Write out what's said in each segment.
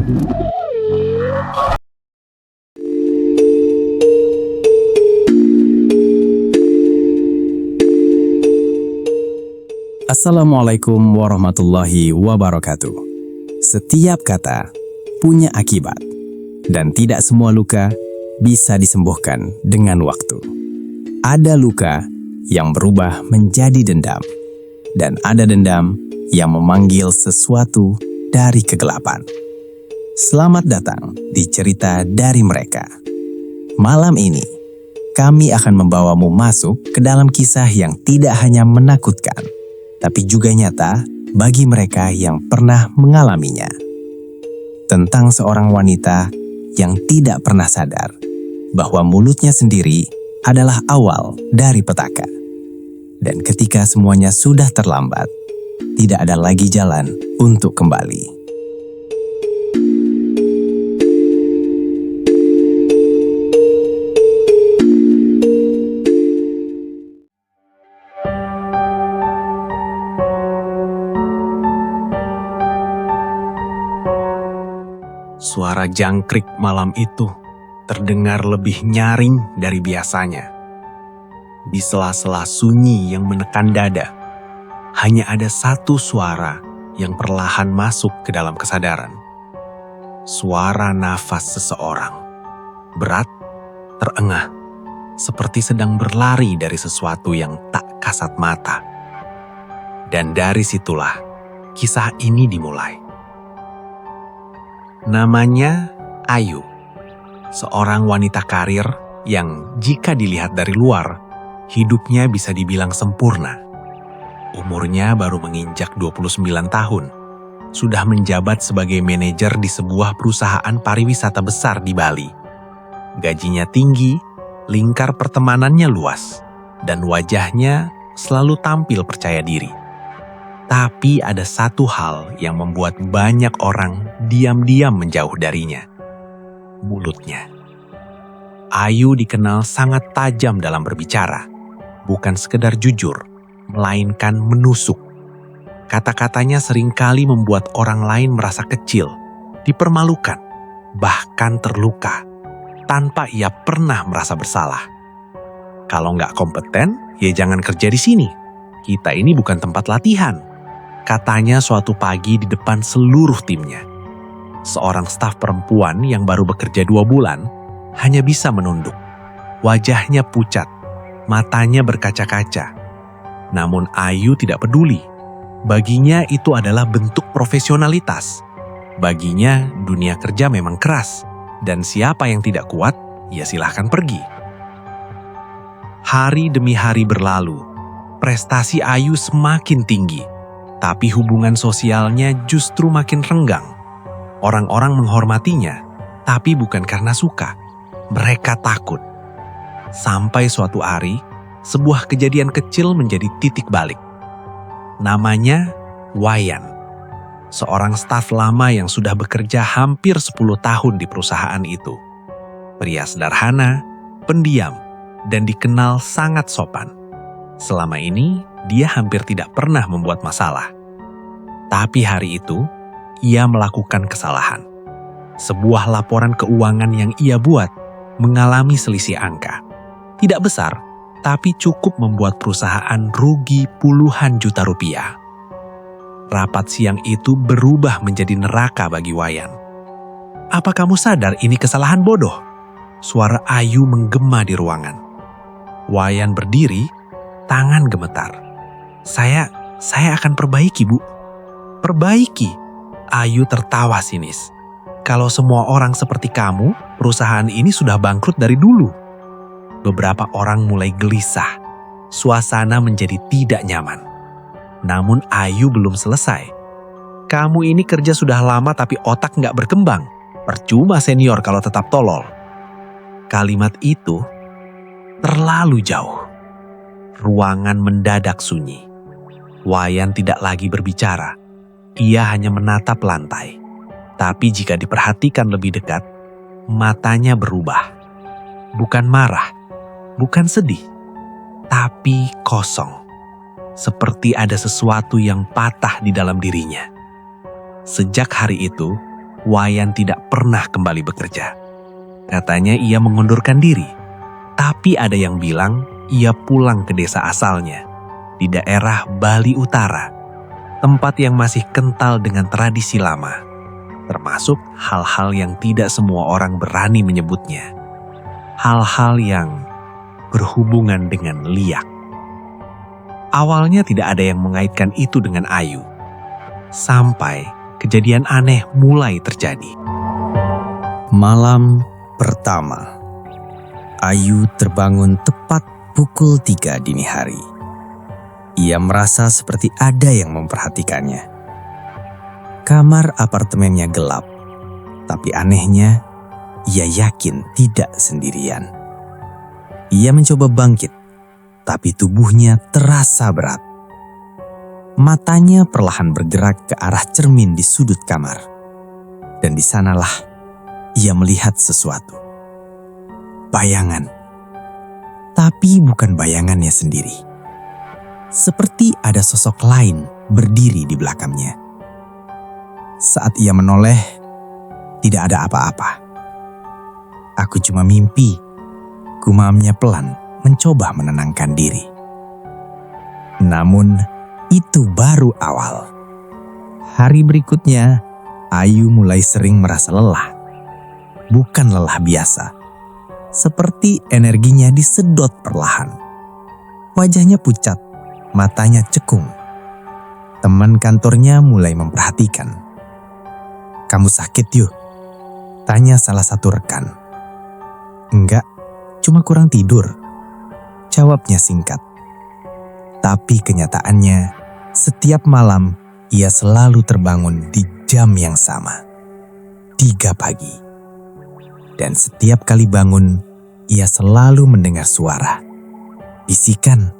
Assalamualaikum warahmatullahi wabarakatuh. Setiap kata punya akibat, dan tidak semua luka bisa disembuhkan dengan waktu. Ada luka yang berubah menjadi dendam, dan ada dendam yang memanggil sesuatu dari kegelapan. Selamat datang di cerita dari mereka. Malam ini, kami akan membawamu masuk ke dalam kisah yang tidak hanya menakutkan, tapi juga nyata bagi mereka yang pernah mengalaminya. Tentang seorang wanita yang tidak pernah sadar bahwa mulutnya sendiri adalah awal dari petaka. Dan ketika semuanya sudah terlambat, tidak ada lagi jalan untuk kembali. Suara jangkrik malam itu terdengar lebih nyaring dari biasanya. Di sela-sela sunyi yang menekan dada, hanya ada satu suara yang perlahan masuk ke dalam kesadaran. Suara nafas seseorang. Berat, terengah, seperti sedang berlari dari sesuatu yang tak kasat mata. Dan dari situlah kisah ini dimulai. Namanya Ayu, seorang wanita karir yang jika dilihat dari luar, hidupnya bisa dibilang sempurna. Umurnya baru menginjak 29 tahun, sudah menjabat sebagai manajer di sebuah perusahaan pariwisata besar di Bali. Gajinya tinggi, lingkar pertemanannya luas, dan wajahnya selalu tampil percaya diri. Tapi ada satu hal yang membuat banyak orang diam-diam menjauh darinya. Mulutnya. Ayu dikenal sangat tajam dalam berbicara. Bukan sekedar jujur, melainkan menusuk. Kata-katanya seringkali membuat orang lain merasa kecil, dipermalukan, bahkan terluka, tanpa ia pernah merasa bersalah. Kalau nggak kompeten, ya jangan kerja di sini. Kita ini bukan tempat latihan. Katanya suatu pagi di depan seluruh timnya. Seorang staf perempuan yang baru bekerja 2 bulan hanya bisa menunduk. Wajahnya pucat, matanya berkaca-kaca. Namun Ayu tidak peduli. Baginya itu adalah bentuk profesionalitas. Baginya dunia kerja memang keras, dan siapa yang tidak kuat, ya silahkan pergi. Hari demi hari berlalu, prestasi Ayu semakin tinggi. Tapi hubungan sosialnya justru makin renggang. Orang-orang menghormatinya, tapi bukan karena suka. Mereka takut. Sampai suatu hari, sebuah kejadian kecil menjadi titik balik. Namanya Wayan. Seorang staf lama yang sudah bekerja hampir 10 tahun di perusahaan itu. Pria sederhana, pendiam, dan dikenal sangat sopan. Selama ini, dia hampir tidak pernah membuat masalah. Tapi hari itu, ia melakukan kesalahan. Sebuah laporan keuangan yang ia buat mengalami selisih angka. Tidak besar, tapi cukup membuat perusahaan rugi puluhan juta rupiah. Rapat siang itu berubah menjadi neraka bagi Wayan. "Apa kamu sadar ini kesalahan bodoh?" Suara Ayu menggema di ruangan. Wayan berdiri, tangan gemetar. Saya akan perbaiki, Bu." "Perbaiki?" Ayu tertawa sinis. "Kalau semua orang seperti kamu, perusahaan ini sudah bangkrut dari dulu." Beberapa orang mulai gelisah. Suasana menjadi tidak nyaman. Namun Ayu belum selesai. "Kamu ini kerja sudah lama tapi otak nggak berkembang. Percuma senior kalau tetap tolol." Kalimat itu terlalu jauh. Ruangan mendadak sunyi. Wayan tidak lagi berbicara. Ia hanya menatap lantai. Tapi jika diperhatikan lebih dekat, matanya berubah. Bukan marah, bukan sedih, tapi kosong. Seperti ada sesuatu yang patah di dalam dirinya. Sejak hari itu, Wayan tidak pernah kembali bekerja. Katanya ia mengundurkan diri. Tapi ada yang bilang ia pulang ke desa asalnya, di daerah Bali Utara, tempat yang masih kental dengan tradisi lama, termasuk hal-hal yang tidak semua orang berani menyebutnya. Hal-hal yang berhubungan dengan liak. Awalnya tidak ada yang mengaitkan itu dengan Ayu, sampai kejadian aneh mulai terjadi. Malam pertama, Ayu terbangun tepat pukul 3 dini hari. Ia merasa seperti ada yang memperhatikannya. Kamar apartemennya gelap, tapi anehnya, ia yakin tidak sendirian. Ia mencoba bangkit, tapi tubuhnya terasa berat. Matanya perlahan bergerak ke arah cermin di sudut kamar. Dan di sanalah ia melihat sesuatu. Bayangan. Tapi bukan bayangannya sendiri. Seperti ada sosok lain berdiri di belakangnya. Saat ia menoleh, tidak ada apa-apa. Aku cuma mimpi, gumamnya pelan mencoba menenangkan diri. Namun, itu baru awal. Hari berikutnya, Ayu mulai sering merasa lelah. Bukan lelah biasa. Seperti energinya disedot perlahan. Wajahnya pucat, matanya cekung. Teman kantornya mulai memperhatikan. "Kamu sakit yuk?" tanya salah satu rekan. "Enggak, cuma kurang tidur," jawabnya singkat. Tapi kenyataannya, setiap malam ia selalu terbangun di jam yang sama, 3 pagi. Dan setiap kali bangun, ia selalu mendengar suara. Bisikan,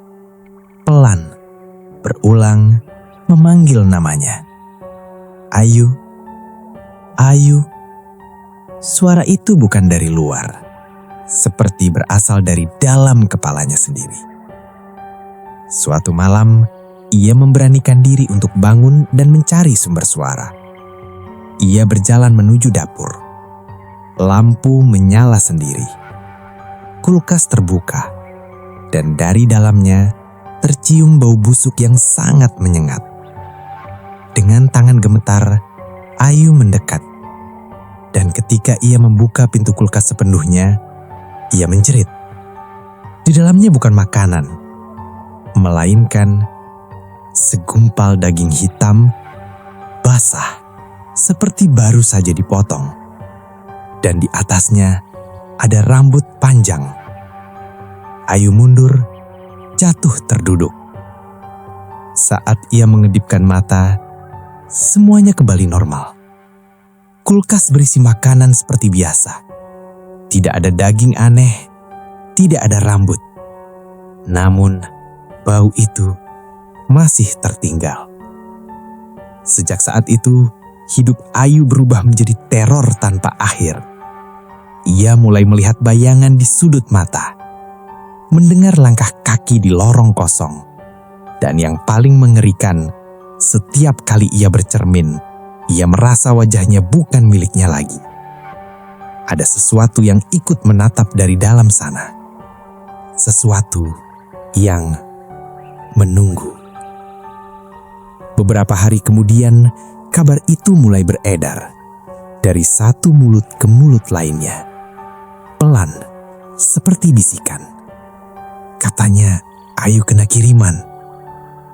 pelan, berulang, memanggil namanya. "Ayu, Ayu." Suara itu bukan dari luar, seperti berasal dari dalam kepalanya sendiri. Suatu malam, ia memberanikan diri untuk bangun dan mencari sumber suara. Ia berjalan menuju dapur. Lampu menyala sendiri. Kulkas terbuka, dan dari dalamnya tercium bau busuk yang sangat menyengat. Dengan tangan gemetar, Ayu mendekat. Dan ketika ia membuka pintu kulkas sepenuhnya, ia menjerit. Di dalamnya bukan makanan, melainkan segumpal daging hitam, basah, seperti baru saja dipotong. Dan di atasnya ada rambut panjang. Ayu mundur, jatuh terduduk. Saat ia mengedipkan mata, semuanya kembali normal. Kulkas berisi makanan seperti biasa. Tidak ada daging aneh, tidak ada rambut. Namun, bau itu masih tertinggal. Sejak saat itu, hidup Ayu berubah menjadi teror tanpa akhir. Ia mulai melihat bayangan di sudut mata, mendengar langkah kaki di lorong kosong, dan yang paling mengerikan, setiap kali ia bercermin, ia merasa wajahnya bukan miliknya lagi. Ada sesuatu yang ikut menatap dari dalam sana. Sesuatu yang menunggu. Beberapa hari kemudian, kabar itu mulai beredar dari satu mulut ke mulut lainnya. Pelan, seperti bisikan. Katanya Ayu kena kiriman.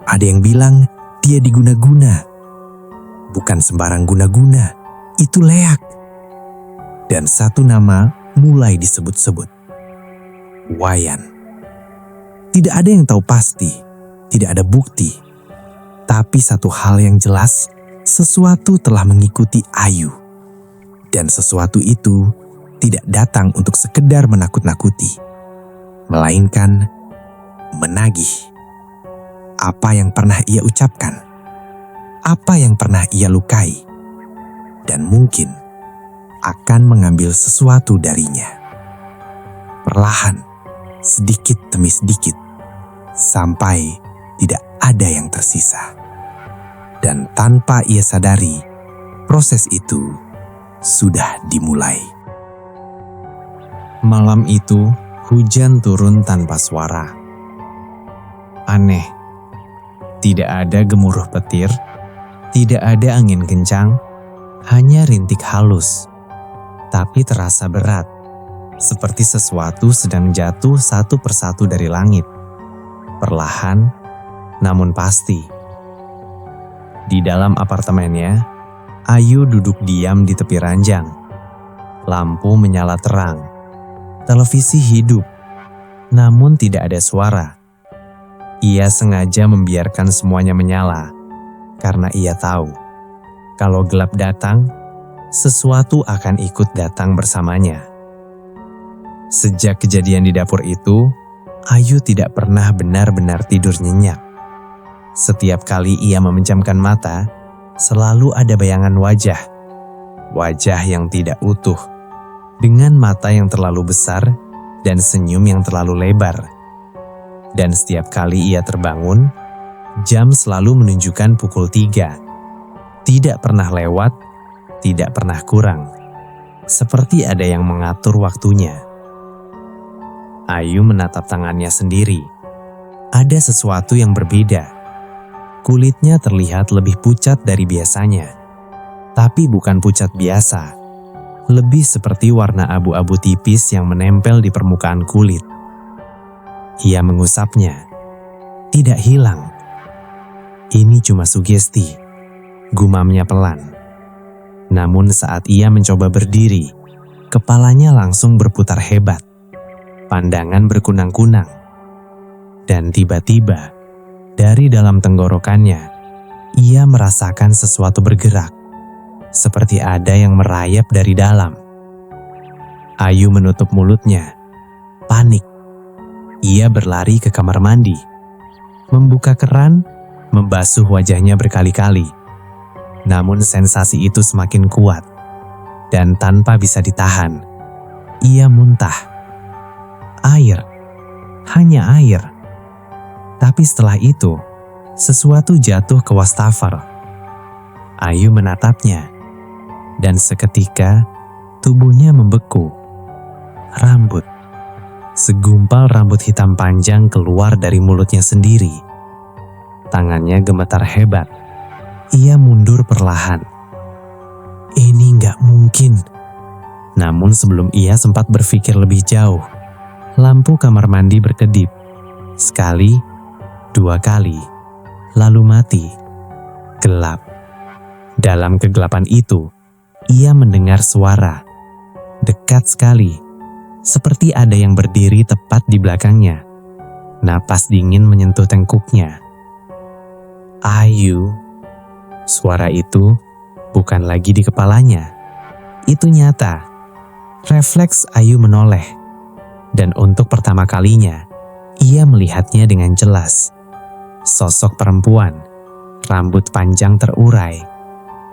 Ada yang bilang dia diguna-guna. Bukan sembarang guna-guna, itu Leak. Dan satu nama mulai disebut-sebut. Wayan. Tidak ada yang tahu pasti, tidak ada bukti. Tapi satu hal yang jelas, sesuatu telah mengikuti Ayu. Dan sesuatu itu tidak datang untuk sekedar menakut-nakuti, melainkan menagih. Apa yang pernah ia ucapkan, apa yang pernah ia lukai, dan mungkin akan mengambil sesuatu darinya. Perlahan, sedikit demi sedikit, sampai tidak ada yang tersisa. Dan tanpa ia sadari, proses itu sudah dimulai. Malam itu, hujan turun tanpa suara. Aneh, tidak ada gemuruh petir, tidak ada angin kencang, hanya rintik halus. Tapi terasa berat, seperti sesuatu sedang jatuh satu persatu dari langit. Perlahan, namun pasti. Di dalam apartemennya, Ayu duduk diam di tepi ranjang. Lampu menyala terang. Televisi hidup, namun tidak ada suara. Ia sengaja membiarkan semuanya menyala, karena ia tahu, kalau gelap datang, sesuatu akan ikut datang bersamanya. Sejak kejadian di dapur itu, Ayu tidak pernah benar-benar tidur nyenyak. Setiap kali ia memejamkan mata, selalu ada bayangan wajah. Wajah yang tidak utuh, dengan mata yang terlalu besar dan senyum yang terlalu lebar. Dan setiap kali ia terbangun, jam selalu menunjukkan pukul 3. Tidak pernah lewat, tidak pernah kurang. Seperti ada yang mengatur waktunya. Ayu menatap tangannya sendiri. Ada sesuatu yang berbeda. Kulitnya terlihat lebih pucat dari biasanya. Tapi bukan pucat biasa. Lebih seperti warna abu-abu tipis yang menempel di permukaan kulit. Ia mengusapnya. Tidak hilang. Ini cuma sugesti. Gumamnya pelan. Namun saat ia mencoba berdiri, kepalanya langsung berputar hebat. Pandangan berkunang-kunang. Dan tiba-tiba, dari dalam tenggorokannya, ia merasakan sesuatu bergerak. Seperti ada yang merayap dari dalam. Ayu menutup mulutnya. Panik. Ia berlari ke kamar mandi. Membuka keran, membasuh wajahnya berkali-kali. Namun sensasi itu semakin kuat. Dan tanpa bisa ditahan, ia muntah. Air. Hanya air. Tapi setelah itu, sesuatu jatuh ke wastafel. Ayu menatapnya. Dan seketika, tubuhnya membeku. Rambut. Segumpal rambut hitam panjang keluar dari mulutnya sendiri. Tangannya gemetar hebat. Ia mundur perlahan. Ini nggak mungkin. Namun sebelum ia sempat berpikir lebih jauh, lampu kamar mandi berkedip. Sekali, 2 kali, lalu mati. Gelap. Dalam kegelapan itu, ia mendengar suara. Dekat sekali, seperti ada yang berdiri tepat di belakangnya. Napas dingin menyentuh tengkuknya. Ayu. Suara itu bukan lagi di kepalanya. Itu nyata. Refleks Ayu menoleh. Dan untuk pertama kalinya, ia melihatnya dengan jelas. Sosok perempuan, rambut panjang terurai,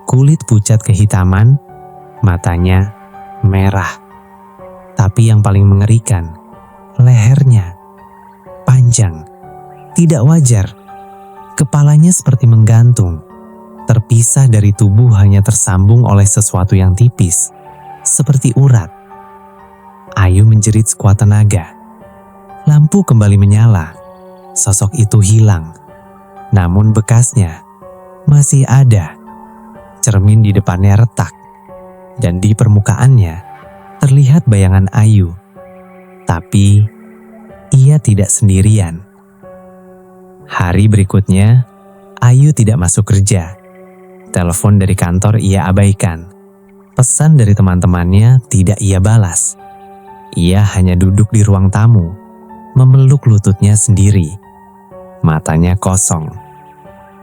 kulit pucat kehitaman, matanya merah. Tapi yang paling mengerikan, lehernya panjang, tidak wajar. Kepalanya seperti menggantung, terpisah dari tubuh hanya tersambung oleh sesuatu yang tipis, seperti urat. Ayu menjerit sekuat tenaga. Lampu kembali menyala. Sosok itu hilang. Namun bekasnya masih ada. Cermin di depannya retak. Dan di permukaannya terlihat bayangan Ayu. Tapi ia tidak sendirian. Hari berikutnya, Ayu tidak masuk kerja. Telepon dari kantor ia abaikan. Pesan dari teman-temannya tidak ia balas. Ia hanya duduk di ruang tamu, memeluk lututnya sendiri. Matanya kosong.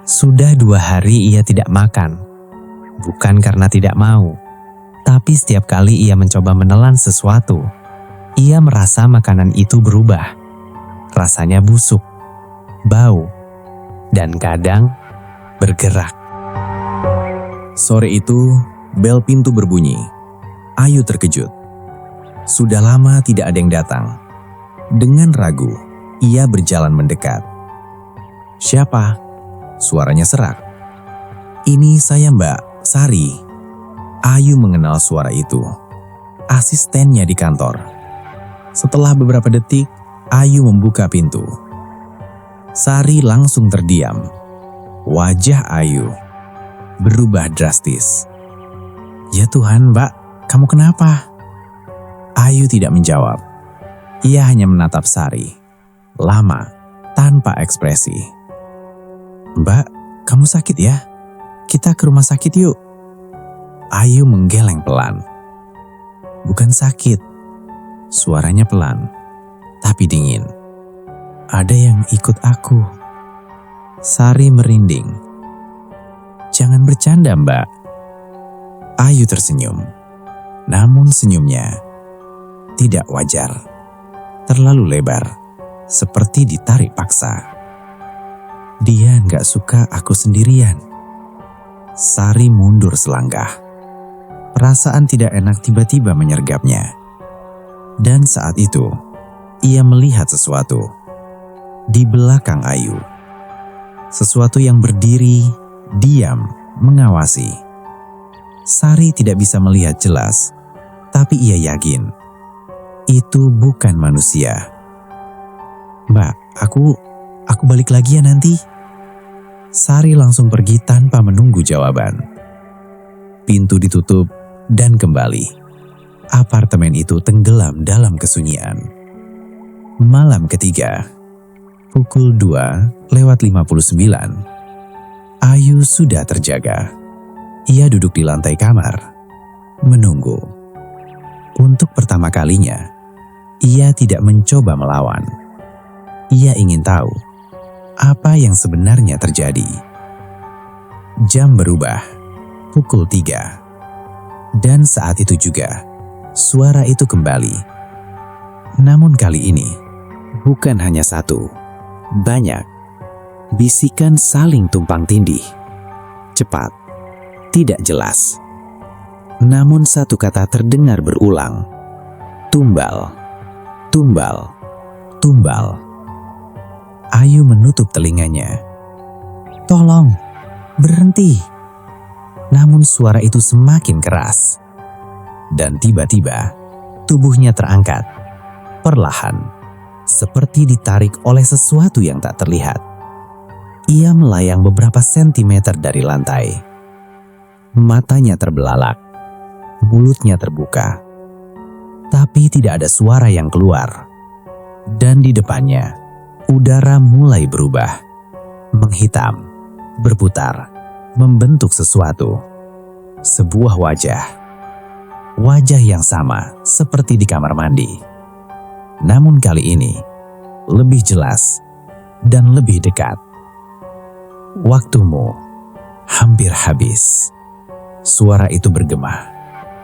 Sudah 2 hari ia tidak makan. Bukan karena tidak mau, tapi setiap kali ia mencoba menelan sesuatu, ia merasa makanan itu berubah. Rasanya busuk, bau, dan kadang bergerak. Sore itu, bel pintu berbunyi. Ayu terkejut. Sudah lama tidak ada yang datang. Dengan ragu, ia berjalan mendekat. "Siapa?" Suaranya serak. "Ini saya, Mbak Sari." Ayu mengenal suara itu. Asistennya di kantor. Setelah beberapa detik, Ayu membuka pintu. Sari langsung terdiam. Wajah Ayu berubah drastis. "Ya Tuhan, Mbak, kamu kenapa?" Ayu tidak menjawab. Ia hanya menatap Sari, lama, tanpa ekspresi. "Mbak, kamu sakit ya? Kita ke rumah sakit yuk." Ayu menggeleng pelan. "Bukan sakit." Suaranya pelan, tapi dingin. "Ada yang ikut aku." Sari merinding. "Jangan bercanda, Mbak." Ayu tersenyum. Namun senyumnya tidak wajar. Terlalu lebar, seperti ditarik paksa. "Dia nggak suka aku sendirian." Sari mundur selangkah. Perasaan tidak enak tiba-tiba menyergapnya. Dan saat itu, ia melihat sesuatu di belakang Ayu. Sesuatu yang berdiri, diam, mengawasi. Sari tidak bisa melihat jelas, tapi ia yakin itu bukan manusia. "Mbak, aku balik lagi ya nanti." Sari langsung pergi tanpa menunggu jawaban. Pintu ditutup dan kembali. Apartemen itu tenggelam dalam kesunyian. Malam ketiga, pukul 2:59. Ayu sudah terjaga. Ia duduk di lantai kamar, menunggu. Untuk pertama kalinya, ia tidak mencoba melawan. Ia ingin tahu apa yang sebenarnya terjadi. Jam berubah, pukul 3. Dan saat itu juga, suara itu kembali. Namun kali ini, bukan hanya satu, banyak. Bisikan saling tumpang tindih. Cepat, tidak jelas. Namun satu kata terdengar berulang. Tumbal, tumbal, tumbal. Ayu menutup telinganya. "Tolong, berhenti." Namun suara itu semakin keras. Dan tiba-tiba, tubuhnya terangkat. Perlahan, seperti ditarik oleh sesuatu yang tak terlihat. Ia melayang beberapa sentimeter dari lantai. Matanya terbelalak. Mulutnya terbuka. Tapi tidak ada suara yang keluar. Dan di depannya, udara mulai berubah. Menghitam, berputar, membentuk sesuatu. Sebuah wajah. Wajah yang sama seperti di kamar mandi. Namun kali ini, lebih jelas dan lebih dekat. "Waktumu hampir habis." Suara itu bergema,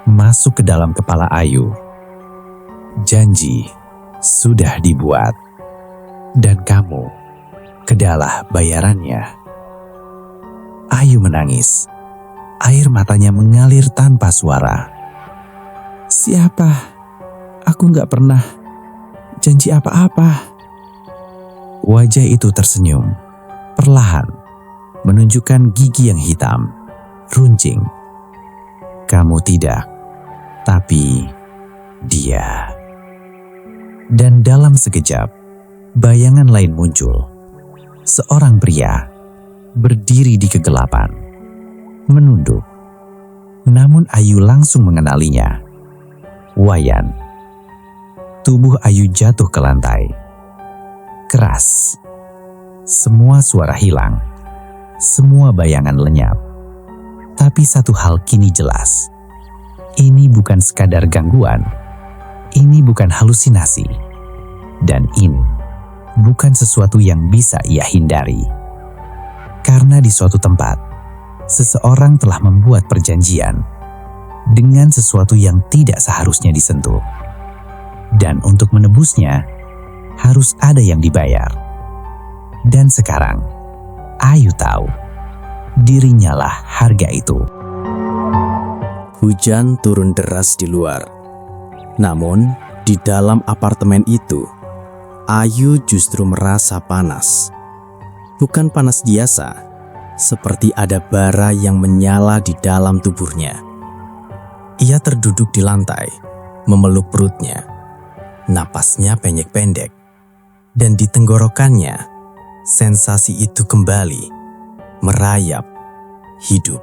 masuk ke dalam kepala Ayu. Janji sudah dibuat, dan kamu kedalah bayarannya. Ayu menangis. Air matanya mengalir tanpa suara. "Siapa? Aku gak pernah janji apa-apa." Wajah itu tersenyum, perlahan, menunjukkan gigi yang hitam, runcing. "Kamu tidak, tapi dia." Dan dalam sekejap, bayangan lain muncul. Seorang pria berdiri di kegelapan, menunduk. Namun Ayu langsung mengenalinya. Wayan. Tubuh Ayu jatuh ke lantai. Keras. Semua suara hilang. Semua bayangan lenyap. Tapi satu hal kini jelas. Ini bukan sekadar gangguan. Ini bukan halusinasi. Dan ini bukan sesuatu yang bisa ia hindari. Karena di suatu tempat, seseorang telah membuat perjanjian dengan sesuatu yang tidak seharusnya disentuh. Dan untuk menebusnya, harus ada yang dibayar. Dan sekarang, Ayu tahu, dirinya lah harga itu. Hujan turun deras di luar. Namun, di dalam apartemen itu, Ayu justru merasa panas. Bukan panas biasa, seperti ada bara yang menyala di dalam tubuhnya. Ia terduduk di lantai, memeluk perutnya. Napasnya pendek-pendek, dan di tenggorokannya, sensasi itu kembali merayap hidup.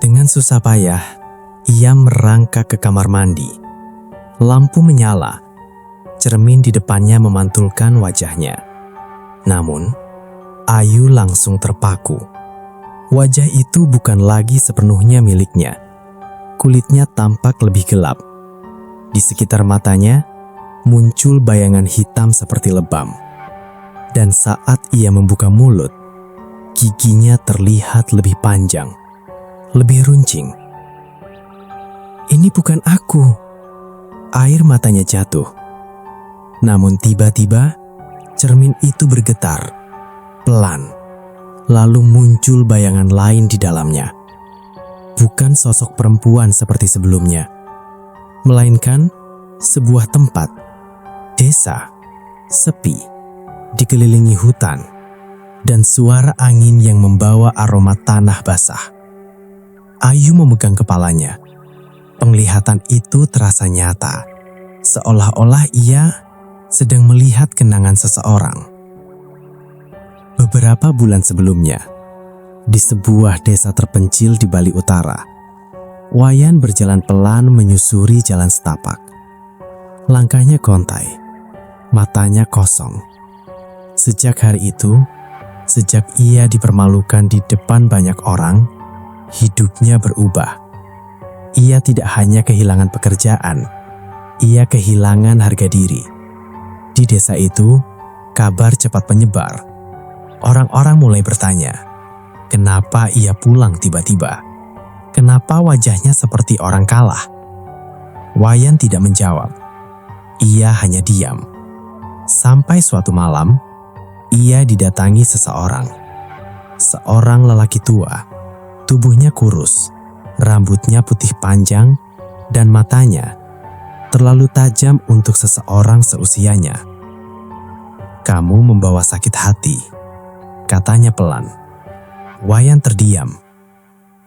Dengan susah payah, ia merangkak ke kamar mandi. Lampu menyala, cermin di depannya memantulkan wajahnya. Namun, Ayu langsung terpaku. Wajah itu bukan lagi sepenuhnya miliknya. Kulitnya tampak lebih gelap. Di sekitar matanya, muncul bayangan hitam seperti lebam. Dan saat ia membuka mulut, giginya terlihat lebih panjang, lebih runcing. Ini bukan aku. Air matanya jatuh. Namun tiba-tiba, cermin itu bergetar, pelan. Lalu muncul bayangan lain di dalamnya. Bukan sosok perempuan seperti sebelumnya, melainkan sebuah tempat, desa, sepi, dikelilingi hutan, dan suara angin yang membawa aroma tanah basah. Ayu memegang kepalanya. Penglihatan itu terasa nyata, seolah-olah ia sedang melihat kenangan seseorang. Beberapa bulan sebelumnya, di sebuah desa terpencil di Bali Utara, Wayan berjalan pelan menyusuri jalan setapak. Langkahnya kontai, matanya kosong. Sejak hari itu, sejak ia dipermalukan di depan banyak orang, hidupnya berubah. Ia tidak hanya kehilangan pekerjaan, ia kehilangan harga diri. Di desa itu, kabar cepat menyebar. Orang-orang mulai bertanya, kenapa ia pulang tiba-tiba? Kenapa wajahnya seperti orang kalah? Wayan tidak menjawab. Ia hanya diam. Sampai suatu malam, ia didatangi seseorang. Seorang lelaki tua, tubuhnya kurus, rambutnya putih panjang, dan matanya terlalu tajam untuk seseorang seusianya. "Kamu membawa sakit hati," katanya pelan. Wayan terdiam.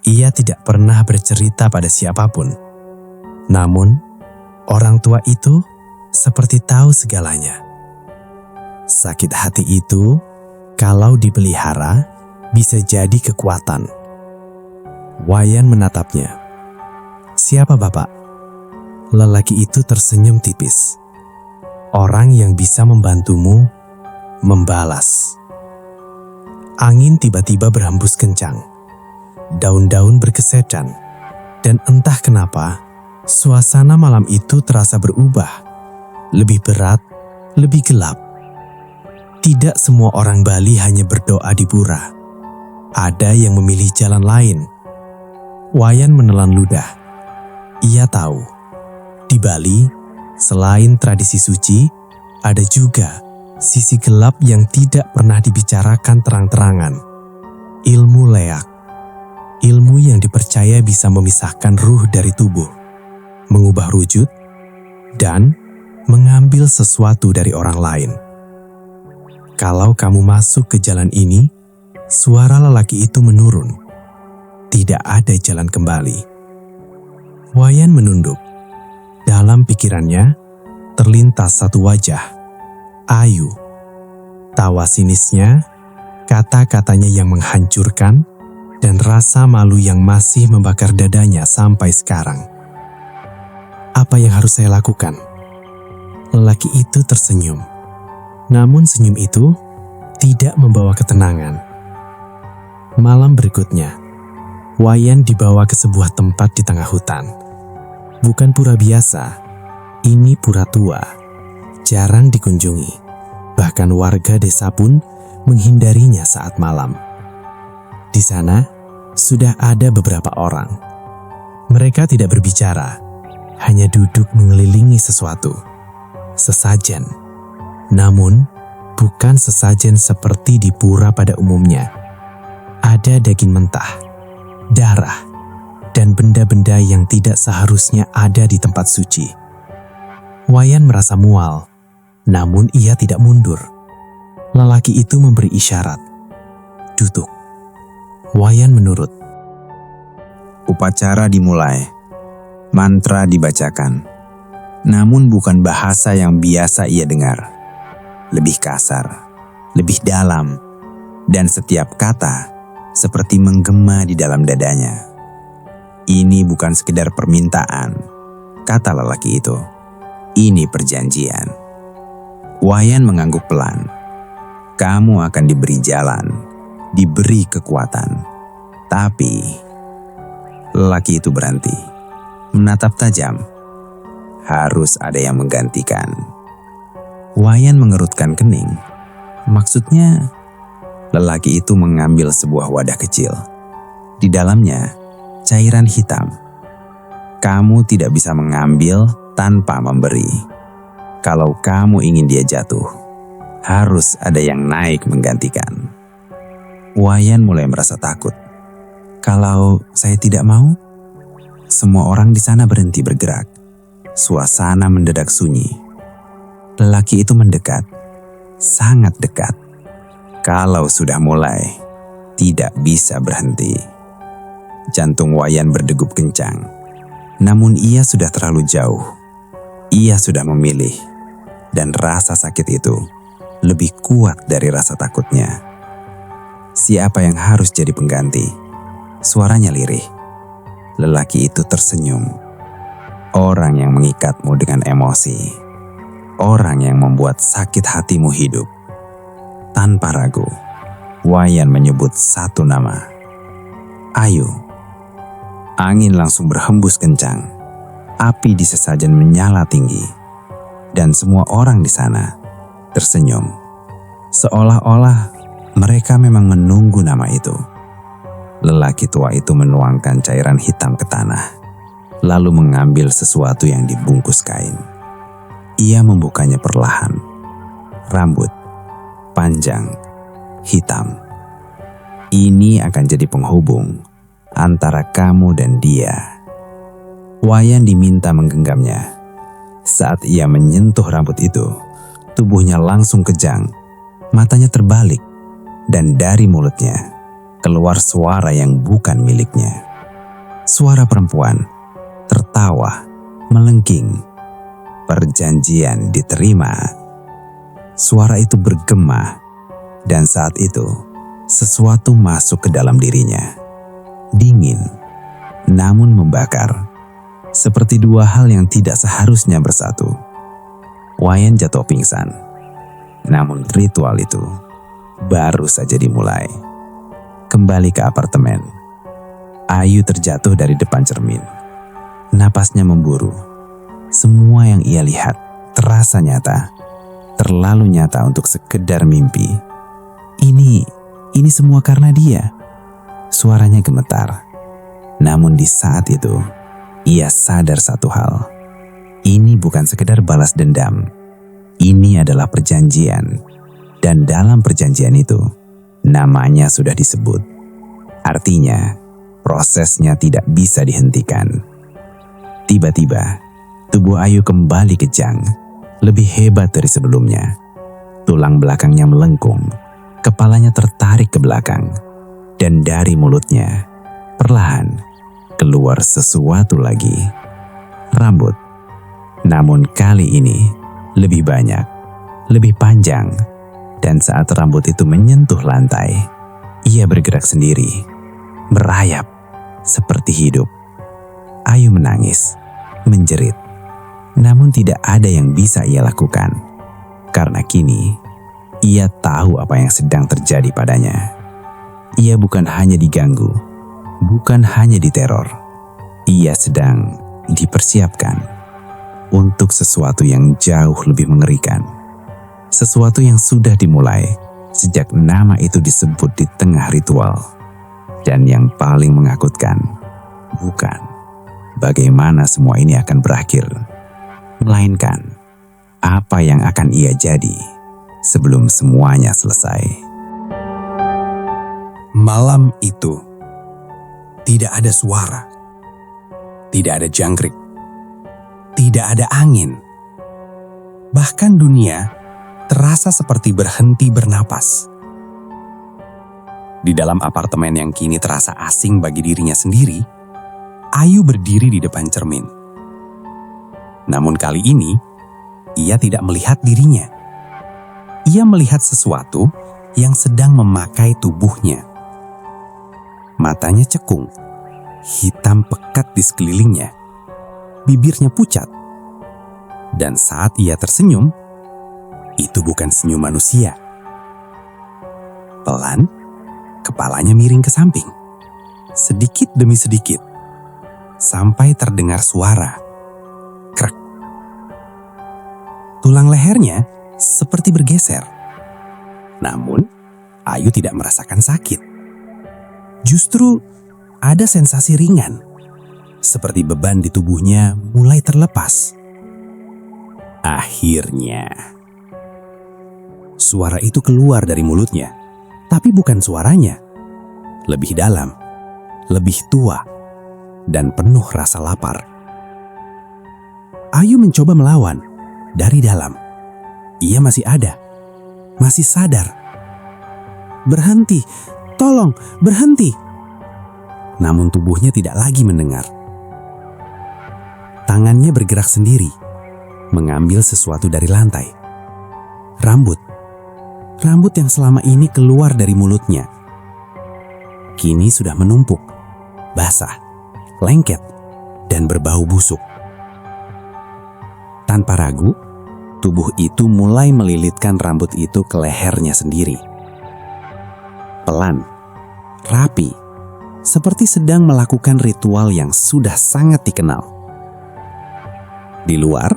Ia tidak pernah bercerita pada siapapun. Namun, orang tua itu seperti tahu segalanya. Sakit hati itu, kalau dipelihara, bisa jadi kekuatan. Wayan menatapnya. "Siapa Bapak?" Lelaki itu tersenyum tipis. "Orang yang bisa membantumu membalas." Angin tiba-tiba berhembus kencang. Daun-daun bergesekan. Dan entah kenapa, suasana malam itu terasa berubah. Lebih berat, lebih gelap. Tidak semua orang Bali hanya berdoa di pura. Ada yang memilih jalan lain. Wayan menelan ludah. Ia tahu, di Bali, selain tradisi suci, ada juga sisi gelap yang tidak pernah dibicarakan terang-terangan. Ilmu leak. Ilmu yang dipercaya bisa memisahkan ruh dari tubuh, mengubah wujud, dan mengambil sesuatu dari orang lain. Kalau kamu masuk ke jalan ini, suara lelaki itu menurun. Tidak ada jalan kembali. Wayan menunduk. Dalam pikirannya, terlintas satu wajah. Ayu. Tawa sinisnya, kata-katanya yang menghancurkan, dan rasa malu yang masih membakar dadanya sampai sekarang. Apa yang harus saya lakukan? Lelaki itu tersenyum. Namun senyum itu tidak membawa ketenangan. Malam berikutnya, Wayan dibawa ke sebuah tempat di tengah hutan. Bukan pura biasa, ini pura tua. Jarang dikunjungi. Bahkan warga desa pun menghindarinya saat malam. Di sana, sudah ada beberapa orang. Mereka tidak berbicara, hanya duduk mengelilingi sesuatu. Sesajen. Namun, bukan sesajen seperti di pura pada umumnya. Ada daging mentah, darah, dan benda-benda yang tidak seharusnya ada di tempat suci. Wayan merasa mual, namun ia tidak mundur. Lelaki itu memberi isyarat. Duduk. Wayan menurut. Upacara dimulai. Mantra dibacakan, namun bukan bahasa yang biasa ia dengar. Lebih kasar, lebih dalam, dan setiap kata seperti menggema di dalam dadanya. Ini bukan sekedar permintaan, kata lelaki itu. Ini perjanjian. Wayan mengangguk pelan. Kamu akan diberi jalan, diberi kekuatan. Tapi, lelaki itu berhenti, menatap tajam. Harus ada yang menggantikan. Wayan mengerutkan kening. Maksudnya, lelaki itu mengambil sebuah wadah kecil. Di dalamnya, cairan hitam. Kamu tidak bisa mengambil tanpa memberi. Kalau kamu ingin dia jatuh, harus ada yang naik menggantikan. Wayan mulai merasa takut. Kalau saya tidak mau, semua orang di sana berhenti bergerak. Suasana mendadak sunyi. Lelaki itu mendekat, sangat dekat. Kalau sudah mulai, tidak bisa berhenti. Jantung Wayan berdegup kencang. Namun ia sudah terlalu jauh. Ia sudah memilih. Dan rasa sakit itu lebih kuat dari rasa takutnya. Siapa yang harus jadi pengganti? Suaranya lirih. Lelaki itu tersenyum. Orang yang mengikatmu dengan emosi. Orang yang membuat sakit hatimu hidup. Tanpa ragu, Wayan menyebut satu nama. Ayu. Angin langsung berhembus kencang. Api di sesajen menyala tinggi. Dan semua orang di sana tersenyum. Seolah-olah mereka memang menunggu nama itu. Lelaki tua itu menuangkan cairan hitam ke tanah. Lalu mengambil sesuatu yang dibungkus kain. Ia membukanya perlahan. Rambut panjang, hitam. Ini akan jadi penghubung antara kamu dan dia. Wayan diminta menggenggamnya. Saat ia menyentuh rambut itu, tubuhnya langsung kejang. Matanya terbalik, dan dari mulutnya keluar suara yang bukan miliknya. Suara perempuan tertawa, melengking. Perjanjian diterima. Suara itu bergema, dan saat itu sesuatu masuk ke dalam dirinya. Dingin, namun membakar. Seperti dua hal yang tidak seharusnya bersatu. Wayan jatuh pingsan. Namun ritual itu baru saja dimulai. Kembali ke apartemen. Ayu terjatuh dari depan cermin. Napasnya memburu. Semua yang ia lihat terasa nyata. Terlalu nyata untuk sekedar mimpi. Ini semua karena dia. Suaranya gemetar. Namun di saat itu, ia sadar satu hal. Ini bukan sekedar balas dendam. Ini adalah perjanjian. Dan dalam perjanjian itu, namanya sudah disebut. Artinya, prosesnya tidak bisa dihentikan. Tiba-tiba, tubuh Ayu kembali kejang, lebih hebat dari sebelumnya. Tulang belakangnya melengkung, kepalanya tertarik ke belakang, dan dari mulutnya, perlahan, keluar sesuatu lagi. Rambut. Namun kali ini, lebih banyak, lebih panjang, dan saat rambut itu menyentuh lantai, ia bergerak sendiri, merayap, seperti hidup. Ayu menangis, menjerit. Namun tidak ada yang bisa ia lakukan. Karena kini, ia tahu apa yang sedang terjadi padanya. Ia bukan hanya diganggu, bukan hanya diteror. Ia sedang dipersiapkan untuk sesuatu yang jauh lebih mengerikan. Sesuatu yang sudah dimulai sejak nama itu disebut di tengah ritual. Dan yang paling menakutkan, bukan bagaimana semua ini akan berakhir, melainkan apa yang akan ia jadi sebelum semuanya selesai. Malam itu, tidak ada suara, tidak ada jangkrik, tidak ada angin. Bahkan dunia terasa seperti berhenti bernapas. Di dalam apartemen yang kini terasa asing bagi dirinya sendiri, Ayu berdiri di depan cermin. Namun kali ini, ia tidak melihat dirinya. Ia melihat sesuatu yang sedang memakai tubuhnya. Matanya cekung, hitam pekat di sekelilingnya, bibirnya pucat. Dan saat ia tersenyum, itu bukan senyum manusia. Pelan, kepalanya miring ke samping, sedikit demi sedikit, sampai terdengar suara. Krek. Tulang lehernya seperti bergeser. Namun, Ayu tidak merasakan sakit. Justru ada sensasi ringan, seperti beban di tubuhnya mulai terlepas. Akhirnya, suara itu keluar dari mulutnya, tapi bukan suaranya. Lebih dalam, lebih tua, dan penuh rasa lapar. Ayu mencoba melawan dari dalam. Ia masih ada, masih sadar. Berhenti, tolong, berhenti. Namun tubuhnya tidak lagi mendengar. Tangannya bergerak sendiri, mengambil sesuatu dari lantai. Rambut yang selama ini keluar dari mulutnya. Kini sudah menumpuk, basah, lengket, dan berbau busuk. Tanpa ragu, tubuh itu mulai melilitkan rambut itu ke lehernya sendiri. Pelan, rapi, seperti sedang melakukan ritual yang sudah sangat dikenal. Di luar,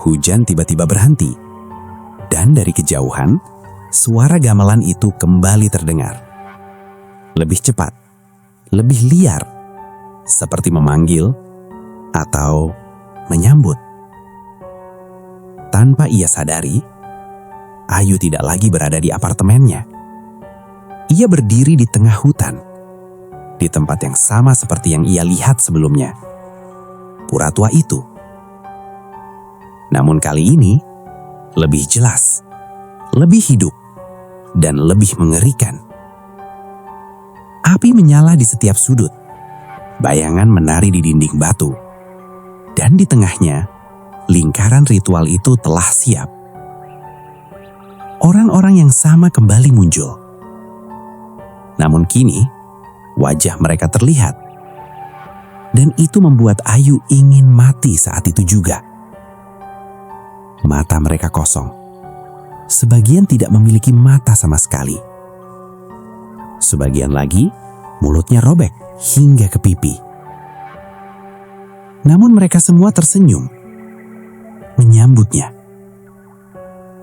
hujan tiba-tiba berhenti, dan dari kejauhan, suara gamelan itu kembali terdengar. Lebih cepat, lebih liar, seperti memanggil atau menyambut. Tanpa ia sadari, Ayu tidak lagi berada di apartemennya. Ia berdiri di tengah hutan, di tempat yang sama seperti yang ia lihat sebelumnya. Pura tua itu. Namun kali ini, lebih jelas, lebih hidup, dan lebih mengerikan. Api menyala di setiap sudut. Bayangan menari di dinding batu. Dan di tengahnya, lingkaran ritual itu telah siap. Orang-orang yang sama kembali muncul. Namun kini, wajah mereka terlihat. Dan itu membuat Ayu ingin mati saat itu juga. Mata mereka kosong. Sebagian tidak memiliki mata sama sekali. Sebagian lagi, mulutnya robek hingga ke pipi. Namun mereka semua tersenyum, menyambutnya.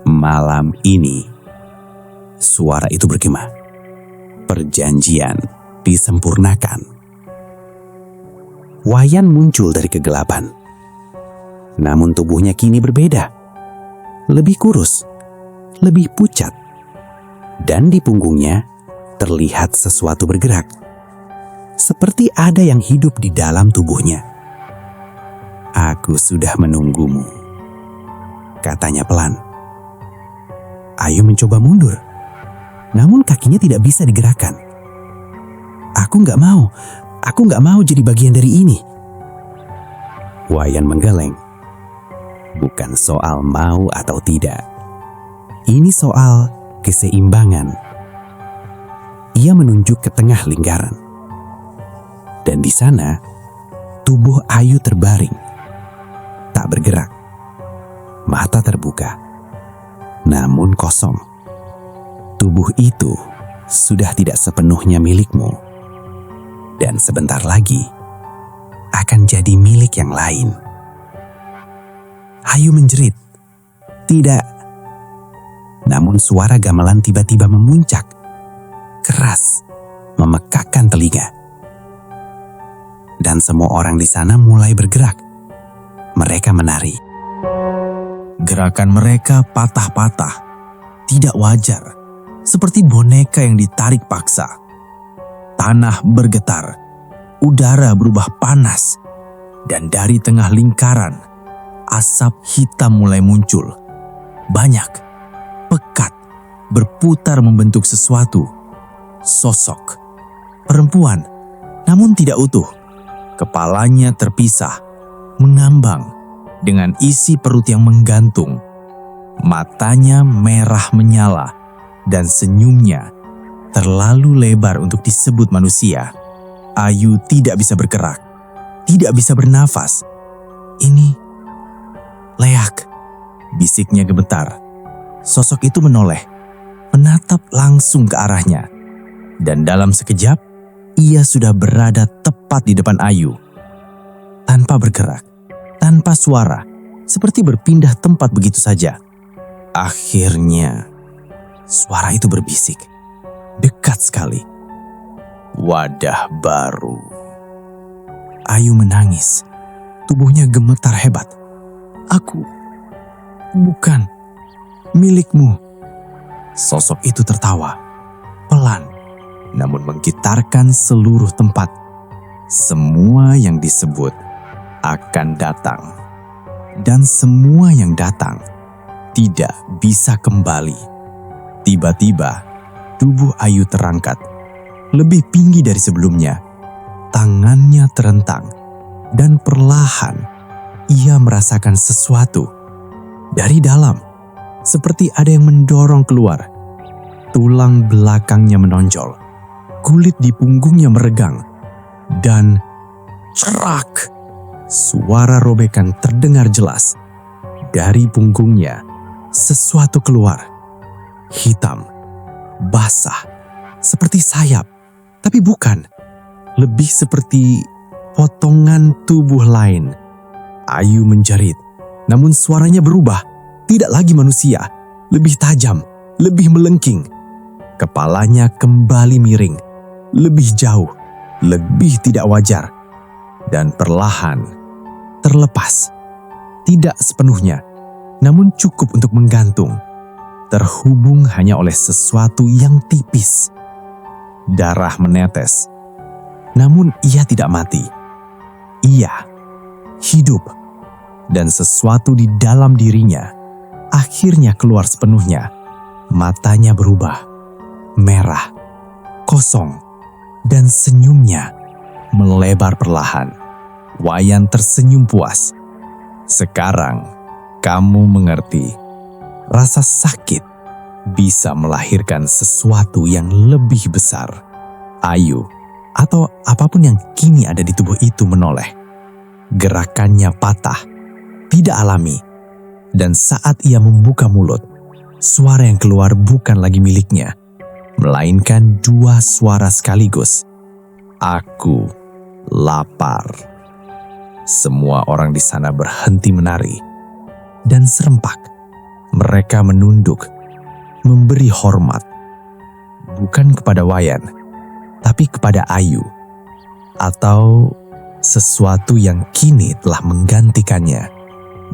Malam ini, suara itu bergema. Perjanjian disempurnakan. Wayan muncul dari kegelapan. Namun tubuhnya kini berbeda. Lebih kurus, lebih pucat. Dan di punggungnya terlihat sesuatu bergerak. Seperti ada yang hidup di dalam tubuhnya. Aku sudah menunggumu, katanya pelan. Ayu mencoba mundur. Namun kakinya tidak bisa digerakkan. Aku nggak mau jadi bagian dari ini. Wayan menggeleng. Bukan soal mau atau tidak. Ini soal keseimbangan. Ia menunjuk ke tengah lingkaran. Dan di sana, tubuh Ayu terbaring. Tak bergerak. Mata terbuka. Namun kosong. Tubuh itu sudah tidak sepenuhnya milikmu. Dan sebentar lagi akan jadi milik yang lain. Ayu menjerit. Tidak. Namun suara gamelan tiba-tiba memuncak. Keras, memekakkan telinga. Dan semua orang di sana mulai bergerak. Mereka menari. Gerakan mereka patah-patah. Tidak wajar. Seperti boneka yang ditarik paksa. Tanah bergetar, udara berubah panas, dan dari tengah lingkaran, asap hitam mulai muncul. Banyak, pekat, berputar membentuk sesuatu. Sosok, perempuan, namun tidak utuh. Kepalanya terpisah, mengambang, dengan isi perut yang menggantung. Matanya merah menyala dan senyumnya terlalu lebar untuk disebut manusia. Ayu tidak bisa bergerak, tidak bisa bernafas. "Ini Leak," bisiknya gemetar. Sosok itu menoleh, menatap langsung ke arahnya. Dan dalam sekejap, ia sudah berada tepat di depan Ayu. Tanpa bergerak, tanpa suara, seperti berpindah tempat begitu saja. Akhirnya, suara itu berbisik, dekat sekali. "Wadah baru." Ayu menangis, tubuhnya gemetar hebat. "Aku bukan milikmu." Sosok itu tertawa, pelan, namun menggetarkan seluruh tempat. Semua yang disebut akan datang, dan semua yang datang tidak bisa kembali. Tiba-tiba, tubuh Ayu terangkat, lebih tinggi dari sebelumnya. Tangannya terentang, dan perlahan ia merasakan sesuatu dari dalam, seperti ada yang mendorong keluar. Tulang belakangnya menonjol, kulit di punggungnya meregang, dan cerak! Suara robekan terdengar jelas. Dari punggungnya, sesuatu keluar. Hitam, basah, seperti sayap, tapi bukan. Lebih seperti potongan tubuh lain. Ayu menjerit, namun suaranya berubah. Tidak lagi manusia, lebih tajam, lebih melengking. Kepalanya kembali miring, lebih jauh, lebih tidak wajar. Dan perlahan terlepas. Tidak sepenuhnya, namun cukup untuk menggantung. Terhubung hanya oleh sesuatu yang tipis. Darah menetes, namun ia tidak mati. Ia hidup, dan sesuatu di dalam dirinya akhirnya keluar sepenuhnya. Matanya berubah, merah, kosong, dan senyumnya melebar perlahan. Wayan tersenyum puas. "Sekarang kamu mengerti, rasa sakit bisa melahirkan sesuatu yang lebih besar." Ayu, atau apapun yang kini ada di tubuh itu, menoleh. Gerakannya patah, tidak alami, dan saat ia membuka mulut, suara yang keluar bukan lagi miliknya, melainkan dua suara sekaligus. "Aku lapar." Semua orang di sana berhenti menari, dan serempak mereka menunduk, memberi hormat, bukan kepada Wayan, tapi kepada Ayu, atau sesuatu yang kini telah menggantikannya.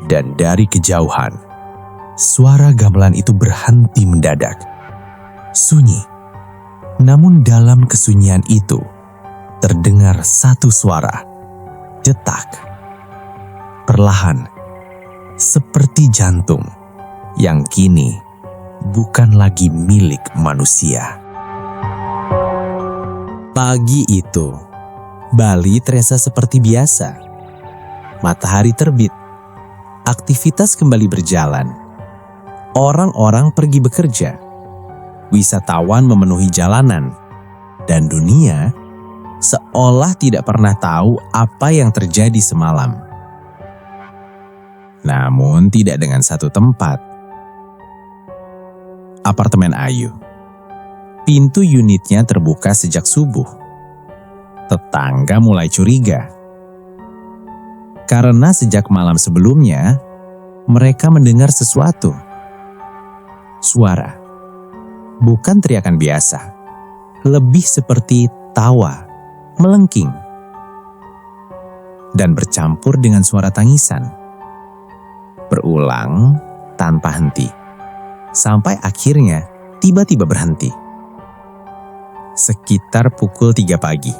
Dan dari kejauhan, suara gamelan itu berhenti mendadak. Sunyi, namun dalam kesunyian itu terdengar satu suara, detak, perlahan, seperti jantung, yang kini bukan lagi milik manusia. Pagi itu, Bali terasa seperti biasa. Matahari terbit, aktivitas kembali berjalan. Orang-orang pergi bekerja, wisatawan memenuhi jalanan, dan dunia seolah tidak pernah tahu apa yang terjadi semalam. Namun tidak dengan satu tempat. Apartemen Ayu. Pintu unitnya terbuka sejak subuh. Tetangga mulai curiga. Karena sejak malam sebelumnya, mereka mendengar sesuatu. Suara. Bukan teriakan biasa. Lebih seperti tawa, melengking. Dan bercampur dengan suara tangisan. Berulang tanpa henti. Sampai akhirnya tiba-tiba berhenti. Sekitar pukul 3 pagi.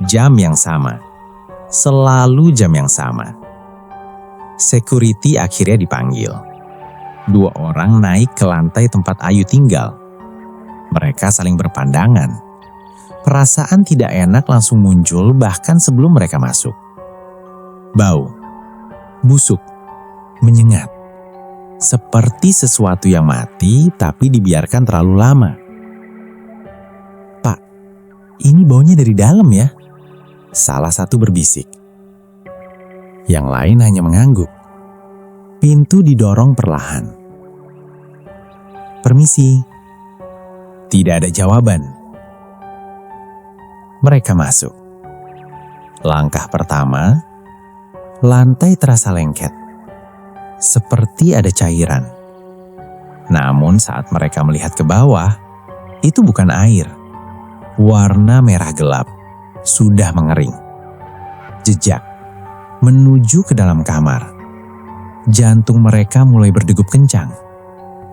Jam yang sama. Selalu jam yang sama. Security akhirnya dipanggil. 2 orang naik ke lantai tempat Ayu tinggal. Mereka saling berpandangan. Perasaan tidak enak langsung muncul bahkan sebelum mereka masuk. Bau. busuk, menyengat. Seperti sesuatu yang mati tapi dibiarkan terlalu lama. "Pak, ini baunya dari dalam ya?" salah satu berbisik. Yang lain hanya mengangguk. Pintu didorong perlahan. "Permisi." Tidak ada jawaban. Mereka masuk. Langkah pertama, lantai terasa lengket, seperti ada cairan. Namun saat mereka melihat ke bawah, itu bukan air. Warna merah gelap, sudah mengering. Jejak menuju ke dalam kamar. Jantung mereka mulai berdegup kencang.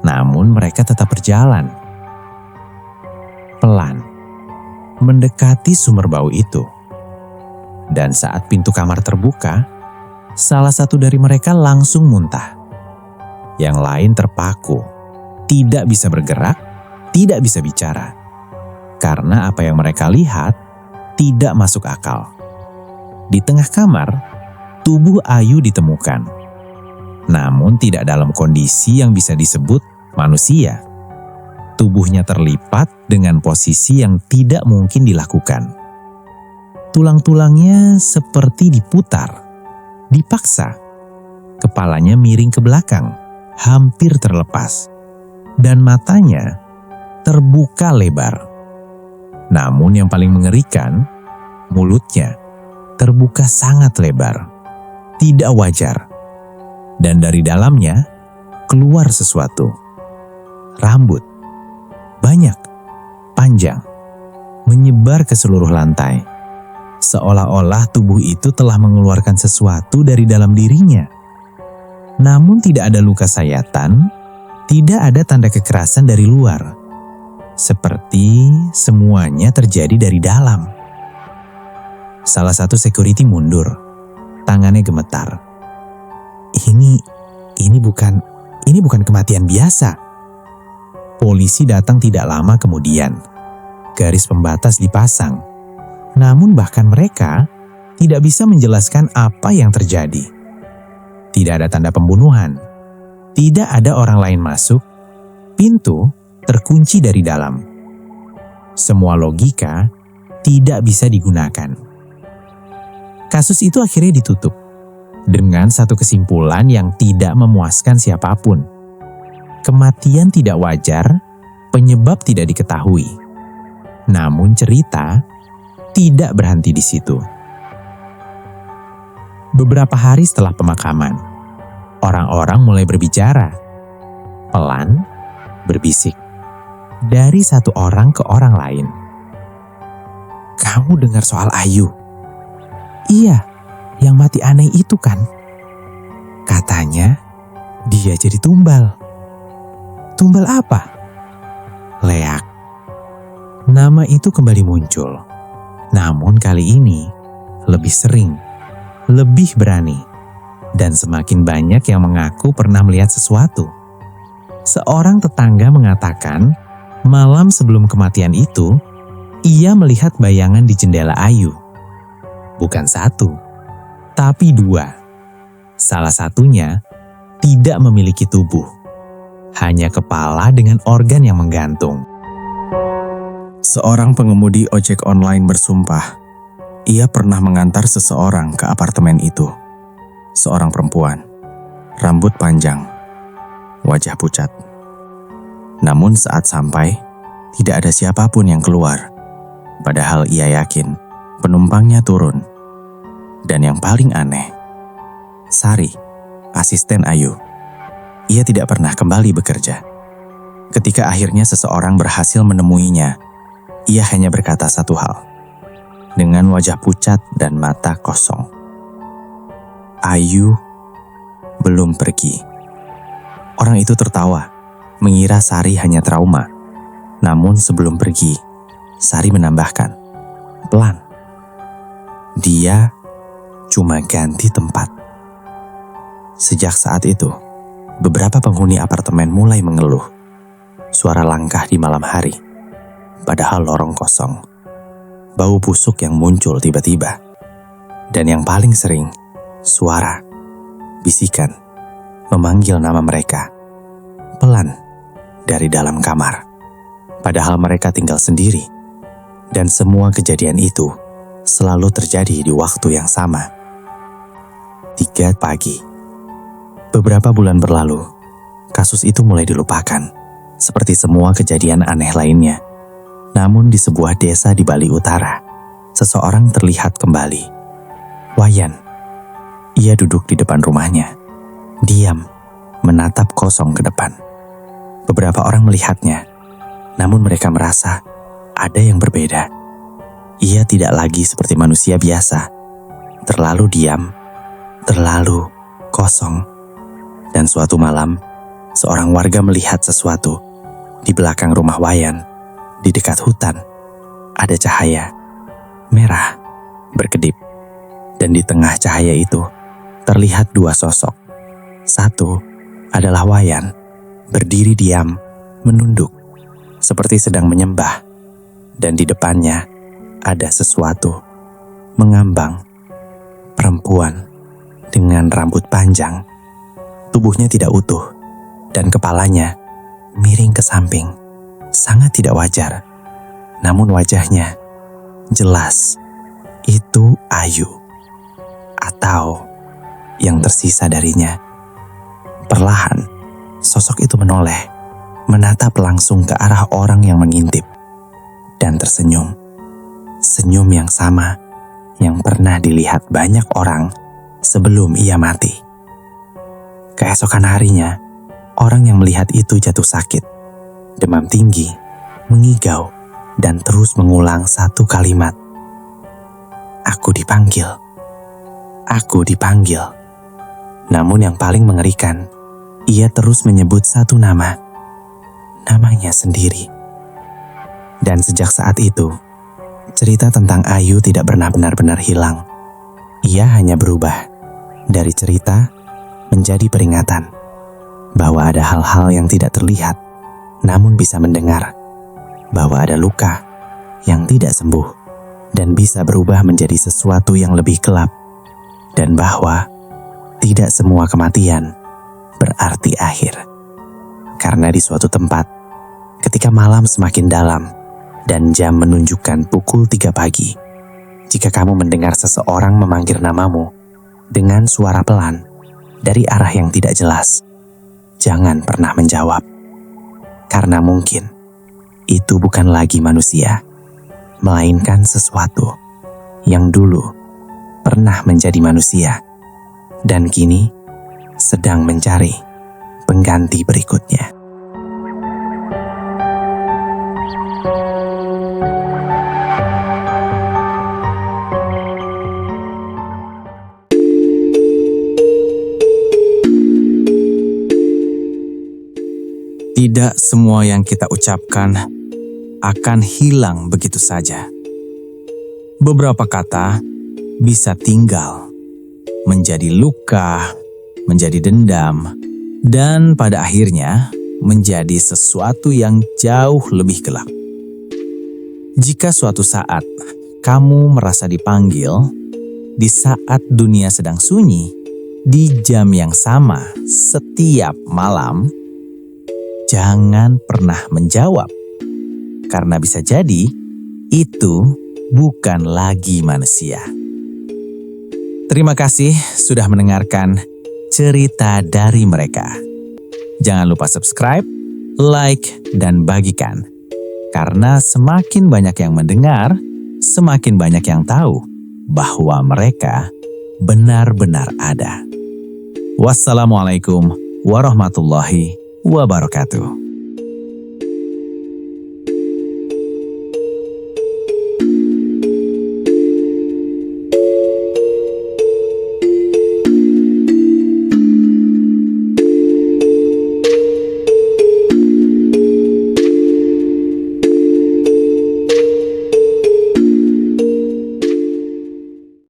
Namun mereka tetap berjalan. Pelan, mendekati sumber bau itu. Dan saat pintu kamar terbuka, salah satu dari mereka langsung muntah. Yang lain terpaku, tidak bisa bergerak, tidak bisa bicara. Karena apa yang mereka lihat tidak masuk akal. Di tengah kamar, tubuh Ayu ditemukan. Namun tidak dalam kondisi yang bisa disebut manusia. Tubuhnya terlipat dengan posisi yang tidak mungkin dilakukan. Tulang-tulangnya seperti diputar, dipaksa. Kepalanya miring ke belakang, hampir terlepas. Dan matanya terbuka lebar. Namun yang paling mengerikan, mulutnya terbuka sangat lebar. Tidak wajar. Dan dari dalamnya keluar sesuatu. Rambut. Banyak, panjang, menyebar ke seluruh lantai. Seolah-olah tubuh itu telah mengeluarkan sesuatu dari dalam dirinya. Namun tidak ada luka sayatan, tidak ada tanda kekerasan dari luar. Seperti semuanya terjadi dari dalam. Salah satu security mundur, tangannya gemetar. Ini bukan kematian biasa. Polisi datang tidak lama kemudian. Garis pembatas dipasang. Namun bahkan mereka tidak bisa menjelaskan apa yang terjadi. Tidak ada tanda pembunuhan. Tidak ada orang lain masuk. Pintu terkunci dari dalam. Semua logika tidak bisa digunakan. Kasus itu akhirnya ditutup dengan satu kesimpulan yang tidak memuaskan siapapun. Kematian tidak wajar, penyebab tidak diketahui. Namun cerita tidak berhenti di situ. Beberapa hari setelah pemakaman, orang-orang mulai berbicara. Pelan, berbisik. Dari satu orang ke orang lain. "Kamu dengar soal Ayu?" "Iya, yang mati aneh itu kan?" "Katanya dia jadi tumbal." "Tumbal apa?" "Leak." Nama itu kembali muncul. Namun kali ini lebih sering, lebih berani. Dan semakin banyak yang mengaku pernah melihat sesuatu. Seorang tetangga mengatakan malam sebelum kematian itu, ia melihat bayangan di jendela Ayu. Bukan satu, tapi dua. Salah satunya tidak memiliki tubuh. Hanya kepala dengan organ yang menggantung. Seorang pengemudi ojek online bersumpah, ia pernah mengantar seseorang ke apartemen itu. Seorang perempuan, rambut panjang, wajah pucat. Namun saat sampai, tidak ada siapapun yang keluar. Padahal ia yakin penumpangnya turun. Dan yang paling aneh, Sari, asisten Ayu, ia tidak pernah kembali bekerja. Ketika akhirnya seseorang berhasil menemuinya, ia hanya berkata satu hal, dengan wajah pucat dan mata kosong. "Ayu belum pergi." Orang itu tertawa, mengira Sari hanya trauma. Namun sebelum pergi, Sari menambahkan, pelan, "Dia cuma ganti tempat." Sejak saat itu, beberapa penghuni apartemen mulai mengeluh. Suara langkah di malam hari, padahal lorong kosong. Bau busuk yang muncul tiba-tiba. Dan yang paling sering, suara bisikan, memanggil nama mereka, pelan dari dalam kamar. Padahal mereka tinggal sendiri, dan semua kejadian itu selalu terjadi di waktu yang sama. 3 pagi. Beberapa bulan berlalu, kasus itu mulai dilupakan, seperti semua kejadian aneh lainnya. Namun di sebuah desa di Bali Utara, seseorang terlihat kembali. Wayan. Ia duduk di depan rumahnya, diam, menatap kosong ke depan. Beberapa orang melihatnya, namun mereka merasa ada yang berbeda. Ia tidak lagi seperti manusia biasa, terlalu diam, terlalu kosong. Dan suatu malam, seorang warga melihat sesuatu. Di belakang rumah Wayan, di dekat hutan, ada cahaya merah berkedip. Dan di tengah cahaya itu, terlihat 2 sosok. Satu adalah Wayan, berdiri diam, menunduk, seperti sedang menyembah. Dan di depannya, ada sesuatu, mengambang. Perempuan dengan rambut panjang. Tubuhnya tidak utuh, dan kepalanya miring ke samping, sangat tidak wajar. Namun wajahnya jelas, itu Ayu, atau yang tersisa darinya. Perlahan, sosok itu menoleh, menatap langsung ke arah orang yang mengintip, dan tersenyum. Senyum yang sama yang pernah dilihat banyak orang sebelum ia mati. Keesokan harinya, orang yang melihat itu jatuh sakit, demam tinggi, mengigau, dan terus mengulang satu kalimat. Aku dipanggil. Aku dipanggil. Namun yang paling mengerikan, ia terus menyebut satu nama. Namanya sendiri. Dan sejak saat itu, cerita tentang Ayu tidak pernah benar-benar hilang. Ia hanya berubah dari cerita menjadi peringatan bahwa ada hal-hal yang tidak terlihat namun bisa mendengar, bahwa ada luka yang tidak sembuh dan bisa berubah menjadi sesuatu yang lebih gelap, dan bahwa tidak semua kematian berarti akhir. Karena di suatu tempat, ketika malam semakin dalam dan jam menunjukkan pukul 3 pagi, jika kamu mendengar seseorang memanggil namamu dengan suara pelan dari arah yang tidak jelas, jangan pernah menjawab. Karena mungkin itu bukan lagi manusia, melainkan sesuatu yang dulu pernah menjadi manusia dan kini sedang mencari pengganti berikutnya. Tidak semua yang kita ucapkan akan hilang begitu saja. Beberapa kata bisa tinggal, menjadi luka, menjadi dendam, dan pada akhirnya menjadi sesuatu yang jauh lebih gelap. Jika suatu saat kamu merasa dipanggil, di saat dunia sedang sunyi, di jam yang sama setiap malam, jangan pernah menjawab, karena bisa jadi itu bukan lagi manusia. Terima kasih sudah mendengarkan cerita dari mereka. Jangan lupa subscribe, like, dan bagikan. Karena semakin banyak yang mendengar, semakin banyak yang tahu bahwa mereka benar-benar ada. Wassalamualaikum warahmatullahi wabarakatuh.